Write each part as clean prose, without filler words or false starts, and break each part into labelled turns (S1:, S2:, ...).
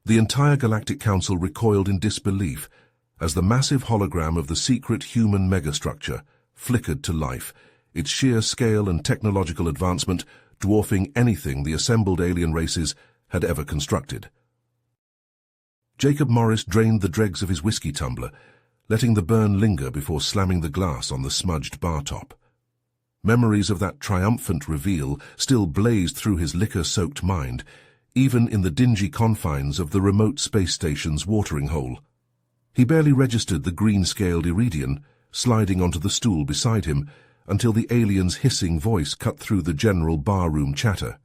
S1: The entire Galactic Council recoiled in disbelief as the massive hologram of the secret human megastructure flickered to life, its sheer scale and technological advancement dwarfing anything the assembled alien races had ever constructed. Jacob Morris drained the dregs of his whiskey tumbler, letting the burn linger before slamming the glass on the smudged bar top. Memories of that triumphant reveal still blazed through his liquor-soaked mind, even in the dingy confines of the remote space station's watering hole. He barely registered the green-scaled Iridian, sliding onto the stool beside him, until the alien's hissing voice cut through the general barroom chatter.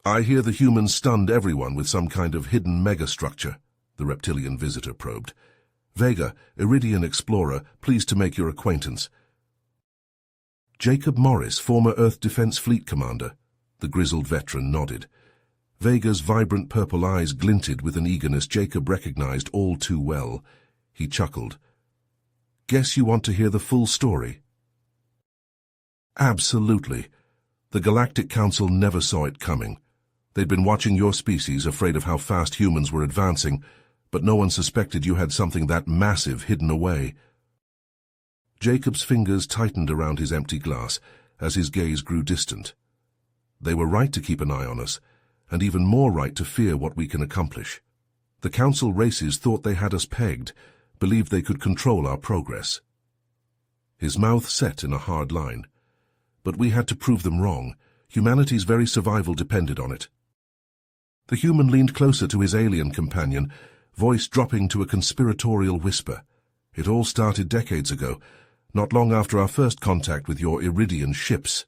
S1: "I hear the humans stunned everyone with some kind of hidden megastructure," the reptilian visitor probed. "Vega, Iridian explorer, pleased to make your acquaintance." "Jacob Morris, former Earth Defense Fleet commander," the grizzled veteran nodded. Vega's vibrant purple eyes glinted with an eagerness Jacob recognized all too well. He chuckled. "Guess you want to hear the full story?" "Absolutely. The Galactic Council never saw it coming. They'd been watching your species, afraid of how fast humans were advancing, but no one suspected you had something that massive hidden away." Jacob's fingers tightened around his empty glass as his gaze grew distant. "They were right to keep an eye on us, and even more right to fear what we can accomplish. The Council races thought they had us pegged, believed they could control our progress." His mouth set in a hard line. "But we had to prove them wrong. Humanity's very survival depended on it." The human leaned closer to his alien companion, voice dropping to a conspiratorial whisper. "It all started decades ago, not long after our first contact with your Iridian ships."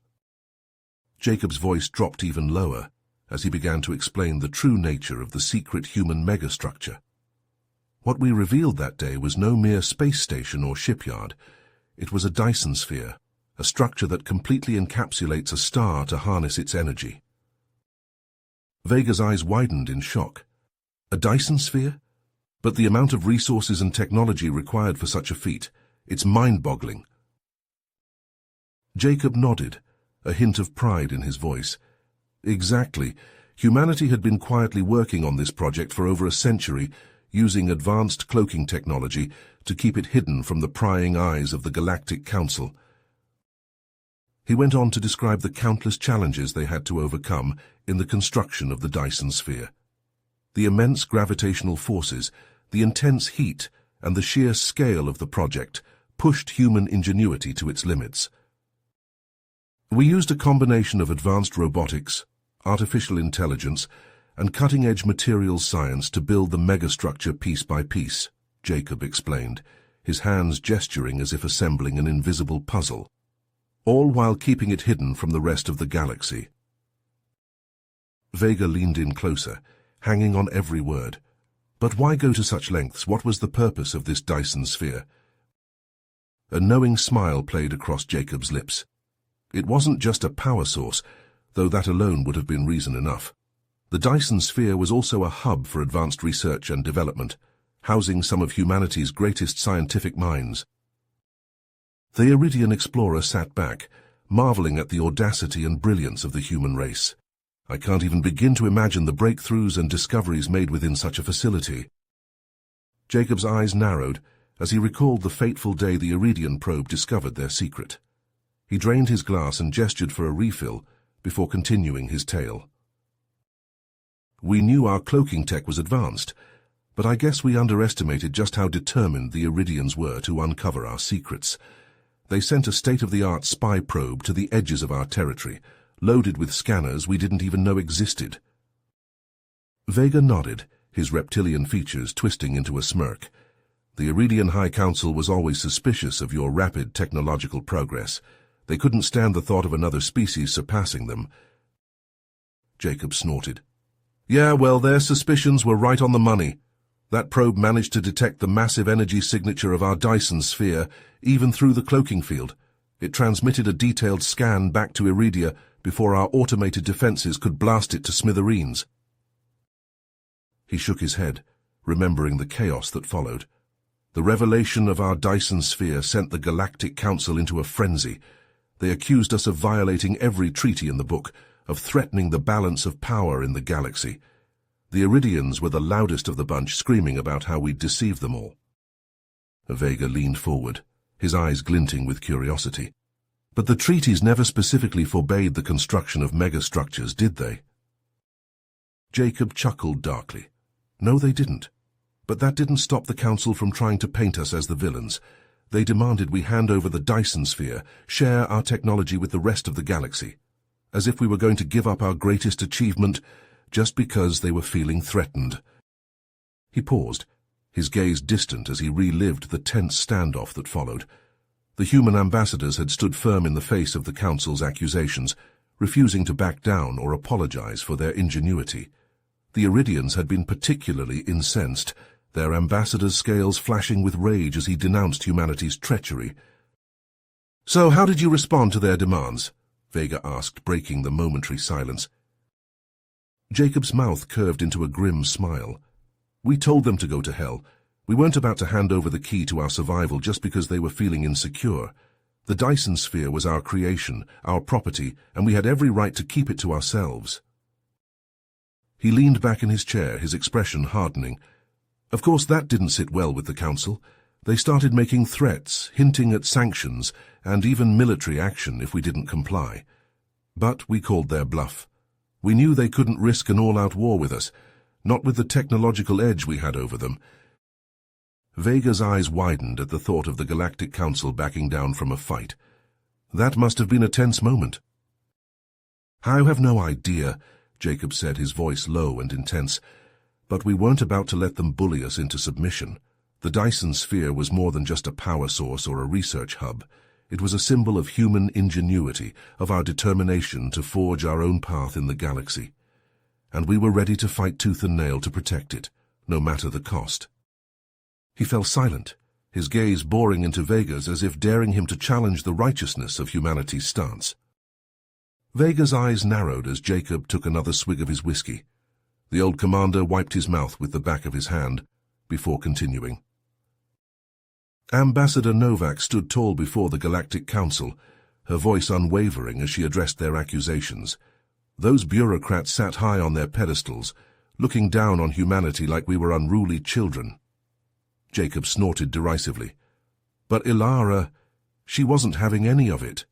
S1: Jacob's voice dropped even lower as he began to explain the true nature of the secret human megastructure. What we revealed that day was no mere space station or shipyard. It was a Dyson sphere, a structure that completely encapsulates a star to harness its energy. Vega's eyes widened in shock. A Dyson sphere? But the amount of resources and technology required for such a feat, it's mind-boggling. Jacob nodded, a hint of pride in his voice. Exactly. Humanity had been quietly working on this project for over a century, using advanced cloaking technology to keep it hidden from the prying eyes of the Galactic Council. He went on to describe the countless challenges they had to overcome in the construction of the Dyson sphere. The immense gravitational forces, the intense heat, and the sheer scale of the project pushed human ingenuity to its limits. "We used a combination of advanced robotics, artificial intelligence, and cutting-edge materials science to build the megastructure piece by piece," Jacob explained, his hands gesturing as if assembling an invisible puzzle, all while keeping it hidden from the rest of the galaxy. Vega leaned in closer, hanging on every word. "But why go to such lengths? What was the purpose of this Dyson sphere?" A knowing smile played across Jacob's lips. It wasn't just a power source, though that alone would have been reason enough. The Dyson sphere was also a hub for advanced research and development, housing some of humanity's greatest scientific minds. The Iridian explorer sat back, marveling at the audacity and brilliance of the human race. "I can't even begin to imagine the breakthroughs and discoveries made within such a facility." Jacob's eyes narrowed as he recalled the fateful day the Iridian probe discovered their secret. He drained his glass and gestured for a refill before continuing his tale. "We knew our cloaking tech was advanced, but I guess we underestimated just how determined the Iridians were to uncover our secrets. They sent a state-of-the-art spy probe to the edges of our territory, loaded with scanners we didn't even know existed." Vega nodded, his reptilian features twisting into a smirk. "The Iridian High Council was always suspicious of your rapid technological progress. They couldn't stand the thought of another species surpassing them." Jacob snorted. "Yeah, well, their suspicions were right on the money. That probe managed to detect the massive energy signature of our Dyson sphere, even through the cloaking field. It transmitted a detailed scan back to Iridia before our automated defenses could blast it to smithereens." He shook his head, remembering the chaos that followed. The revelation of our Dyson sphere sent the Galactic Council into a frenzy. They accused us of violating every treaty in the book, of threatening the balance of power in the galaxy. The Iridians were the loudest of the bunch, screaming about how we'd deceived them all. Vega leaned forward, his eyes glinting with curiosity. But the treaties never specifically forbade the construction of megastructures, did they? Jacob chuckled darkly. No, they didn't. But that didn't stop the Council from trying to paint us as the villains. They demanded we hand over the Dyson Sphere, share our technology with the rest of the galaxy, as if we were going to give up our greatest achievement just because they were feeling threatened. He paused, his gaze distant as he relived the tense standoff that followed. The human ambassadors had stood firm in the face of the Council's accusations, refusing to back down or apologize for their ingenuity. The Iridians had been particularly incensed, their ambassador's scales flashing with rage as he denounced humanity's treachery. "So how did you respond to their demands?" Vega asked, breaking the momentary silence. Jacob's mouth curved into a grim smile. "We told them to go to hell. We weren't about to hand over the key to our survival just because they were feeling insecure. The Dyson Sphere was our creation, our property, and we had every right to keep it to ourselves." He leaned back in his chair, his expression hardening. Of course, that didn't sit well with the Council. They started making threats, hinting at sanctions, and even military action if we didn't comply. But we called their bluff. We knew they couldn't risk an all-out war with us, not with the technological edge we had over them. Vega's eyes widened at the thought of the Galactic Council backing down from a fight. That must have been a tense moment. "I have no idea," Jacob said, his voice low and intense. "But we weren't about to let them bully us into submission. The Dyson Sphere was more than just a power source or a research hub. It was a symbol of human ingenuity, of our determination to forge our own path in the galaxy. And we were ready to fight tooth and nail to protect it, no matter the cost." He fell silent, his gaze boring into Vega's as if daring him to challenge the righteousness of humanity's stance. Vega's eyes narrowed as Jacob took another swig of his whiskey. The old commander wiped his mouth with the back of his hand, before continuing. Ambassador Novak stood tall before the Galactic Council, her voice unwavering as she addressed their accusations. Those bureaucrats sat high on their pedestals, looking down on humanity like we were unruly children. Jacob snorted derisively. But Ilara, she wasn't having any of it.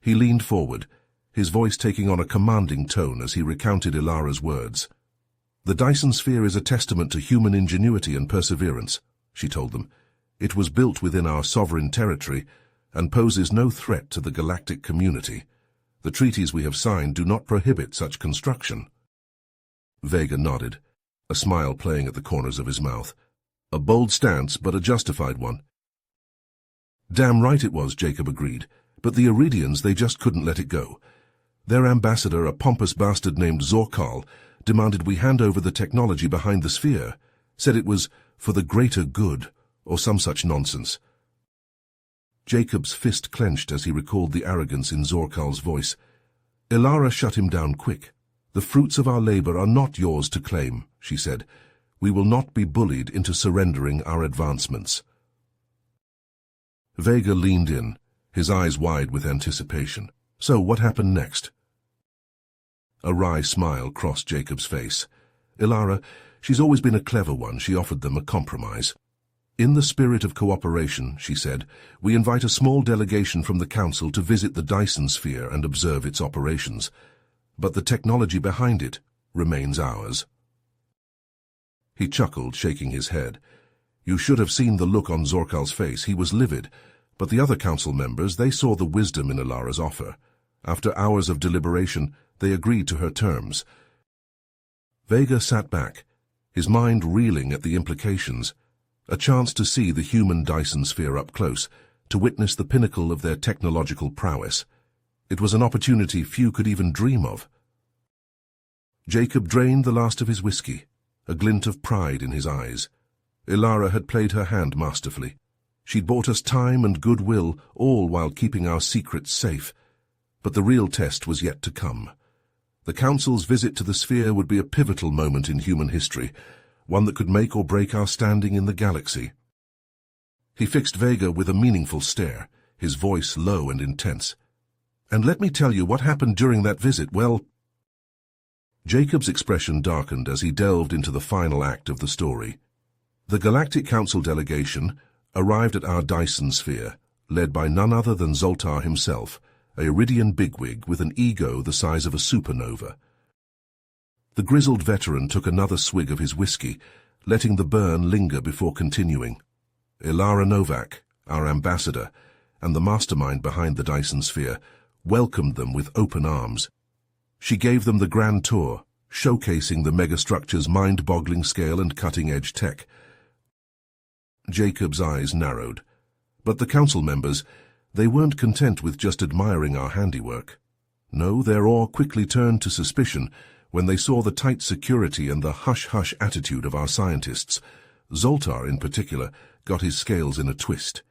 S1: He leaned forward, his voice taking on a commanding tone as he recounted Ilara's words. "The Dyson Sphere is a testament to human ingenuity and perseverance," she told them. "It was built within our sovereign territory and poses no threat to the galactic community. The treaties we have signed do not prohibit such construction." Vega nodded, a smile playing at the corners of his mouth. A bold stance, but a justified one. "Damn right it was," Jacob agreed. "But the Iridians, they just couldn't let it go. Their ambassador, a pompous bastard named Zorkal, demanded we hand over the technology behind the sphere, said it was for the greater good, or some such nonsense." Jacob's fist clenched as he recalled the arrogance in Zorkal's voice. Ilara shut him down quick. "The fruits of our labor are not yours to claim," she said. "We will not be bullied into surrendering our advancements." Vega leaned in, his eyes wide with anticipation. "So what happened next?" A wry smile crossed Jacob's face. "Ilara, she's always been a clever one. She offered them a compromise. 'In the spirit of cooperation,' she said, 'we invite a small delegation from the Council to visit the Dyson Sphere and observe its operations. But the technology behind it remains ours.'" He chuckled, shaking his head. You should have seen the look on Zorkal's face. He was livid. But the other Council members, they saw the wisdom in Ilara's offer. After hours of deliberation, they agreed to her terms. Vega sat back, his mind reeling at the implications. A chance to see the human Dyson Sphere up close, to witness the pinnacle of their technological prowess. It was an opportunity few could even dream of. Jacob drained the last of his whiskey, a glint of pride in his eyes. Ilara had played her hand masterfully. She'd bought us time and goodwill, all while keeping our secrets safe. But the real test was yet to come. The Council's visit to the sphere would be a pivotal moment in human history, one that could make or break our standing in the galaxy. He fixed Vega with a meaningful stare, his voice low and intense. "And let me tell you what happened during that visit. Well, Jacob's expression darkened as he delved into the final act of the story. The Galactic Council delegation arrived at our Dyson sphere, led by none other than Zoltar himself, a Iridian bigwig with an ego the size of a supernova. The grizzled veteran took another swig of his whiskey, letting the burn linger before continuing. Ilara Novak, our ambassador, and the mastermind behind the Dyson sphere, welcomed them with open arms. She gave them the grand tour, showcasing the megastructure's mind-boggling scale and cutting-edge tech. Jacob's eyes narrowed. But the council members, they weren't content with just admiring our handiwork. No, their awe quickly turned to suspicion when they saw the tight security and the hush-hush attitude of our scientists. Zoltar, in particular, got his scales in a twist.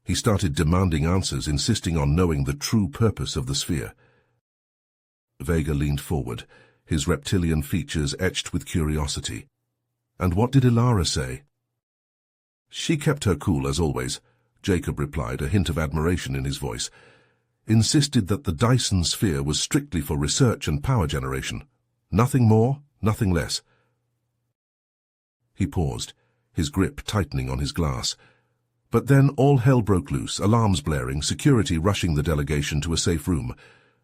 S1: He started demanding answers, insisting on knowing the true purpose of the sphere. Vega leaned forward, his reptilian features etched with curiosity. And what did Ilara say? She kept her cool as always, Jacob replied, a hint of admiration in his voice. Insisted that the Dyson sphere was strictly for research and power generation. Nothing more, nothing less. He paused, his grip tightening on his glass. But then all hell broke loose, alarms blaring, security rushing the delegation to a safe room.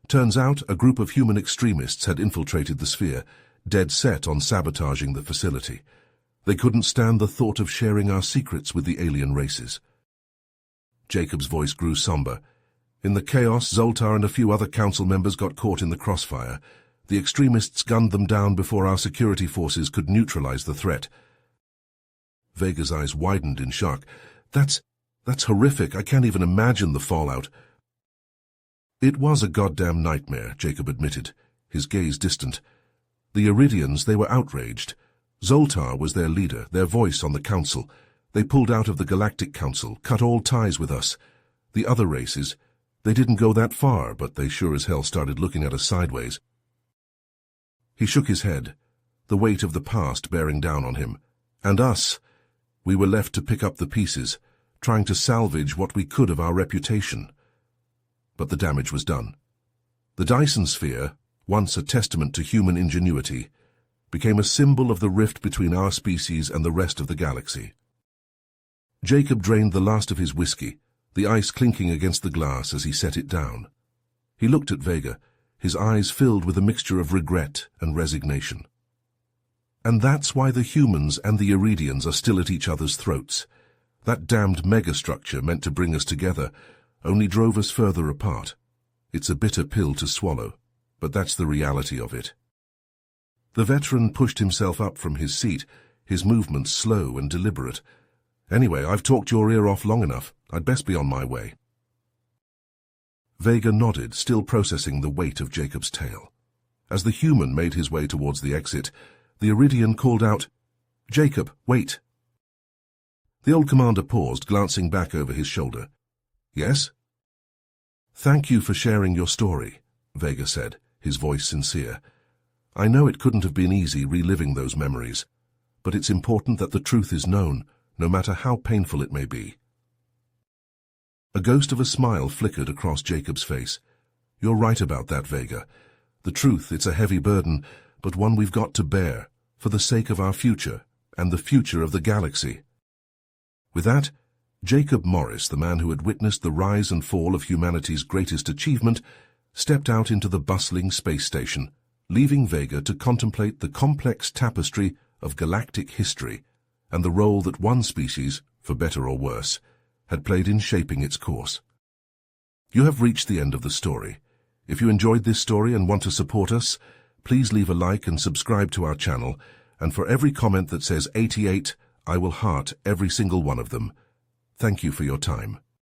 S1: Turns out a group of human extremists had infiltrated the sphere, dead set on sabotaging the facility. They couldn't stand the thought of sharing our secrets with the alien races. Jacob's voice grew somber. In the chaos, Zoltar and a few other council members got caught in the crossfire. The extremists gunned them down before our security forces could neutralize the threat. Vega's eyes widened in shock. That's horrific. I can't even imagine the fallout. It was a goddamn nightmare, Jacob admitted, his gaze distant. The Iridians, they were outraged. Zoltar was their leader, their voice on the council. They pulled out of the Galactic Council, cut all ties with us. The other races, they didn't go that far, but they sure as hell started looking at us sideways. He shook his head, the weight of the past bearing down on him. And us. We were left to pick up the pieces, trying to salvage what we could of our reputation. But the damage was done. The Dyson sphere, once a testament to human ingenuity, became a symbol of the rift between our species and the rest of the galaxy. Jacob drained the last of his whiskey, the ice clinking against the glass as he set it down. He looked at Vega, his eyes filled with a mixture of regret and resignation. And that's why the humans and the Iridians are still at each other's throats. That damned megastructure meant to bring us together only drove us further apart. It's a bitter pill to swallow, but that's the reality of it. The veteran pushed himself up from his seat, his movements slow and deliberate. Anyway, I've talked your ear off long enough. I'd best be on my way. Vega nodded, still processing the weight of Jacob's tale. As the human made his way towards the exit, the Iridian called out, "Jacob, wait." The old commander paused, glancing back over his shoulder. "Yes?" "Thank you for sharing your story," Vega said, his voice sincere. "I know it couldn't have been easy reliving those memories, but it's important that the truth is known, no matter how painful it may be." A ghost of a smile flickered across Jacob's face. "You're right about that, Vega. The truth, it's a heavy burden, but one we've got to bear, for the sake of our future, and the future of the galaxy." With that, Jacob Morris, the man who had witnessed the rise and fall of humanity's greatest achievement, stepped out into the bustling space station, leaving Vega to contemplate the complex tapestry of galactic history and the role that one species, for better or worse, had played in shaping its course. You have reached the end of the story. If you enjoyed this story and want to support us, please leave a like and subscribe to our channel, and for every comment that says 88, I will heart every single one of them. Thank you for your time.